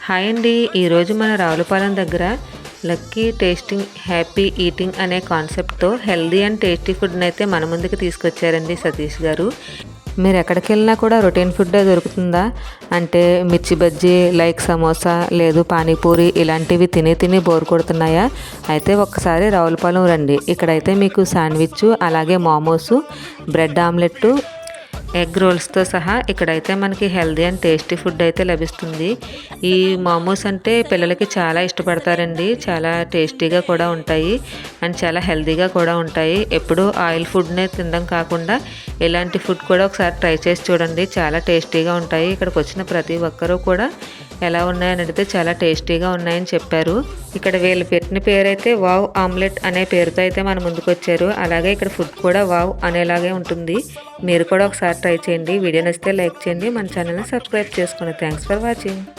Hi అండి, ఈరోజు మన రావులపాలెం దగ్గర లక్కీ టేస్టింగ్ హ్యాపీ ఈటింగ్ అనే కాన్సెప్ట్తో హెల్దీ అండ్ టేస్టీ ఫుడ్ని అయితే మన ముందుకు తీసుకొచ్చారండి సతీష్ గారు. మీరు ఎక్కడికి వెళ్ళినా కూడా రొటీన్ ఫుడ్డే దొరుకుతుందా అంటే మిర్చి బజ్జీ లైక్ సమోసా లేదు పానీపూరి ఇలాంటివి తిని బోర్ కొడుతున్నాయా? అయితే ఒక్కసారి రావులపాలెం రండి. ఇక్కడైతే మీకు శాండ్విచ్ అలాగే మోమోసు బ్రెడ్ ఆమ్లెట్ ఎగ్ రోల్స్తో సహా ఇక్కడైతే మనకి హెల్దీ అండ్ టేస్టీ ఫుడ్ అయితే లభిస్తుంది. ఈ మోమోస్ అంటే పిల్లలకి చాలా ఇష్టపడతారండి. చాలా టేస్టీగా కూడా ఉంటాయి అండ్ చాలా హెల్దీగా కూడా ఉంటాయి. ఎప్పుడూ ఆయిల్ ఫుడ్నే తినడం కాకుండా ఇలాంటి ఫుడ్ కూడా ఒకసారి ట్రై చేసి చూడండి, చాలా టేస్టీగా ఉంటాయి. ఇక్కడికి వచ్చిన ప్రతి ఒక్కరూ కూడా ఎలా ఉన్నాయని అడిగితే చాలా టేస్టీగా ఉన్నాయని చెప్పారు. ఇక్కడ వీళ్ళు పెట్టిన పేరైతే వావ్ ఆమ్లెట్ అనే పేరుతో అయితే మన ముందుకు వచ్చారు. అలాగే ఇక్కడ ఫుడ్ కూడా వావ్ అనేలాగే ఉంటుంది. మీరు కూడా ఒకసారి ట్రై చేయండి. వీడియో నచ్చితే లైక్ చేయండి, మన ఛానల్ని సబ్స్క్రైబ్ చేసుకోండి. Thanks for watching.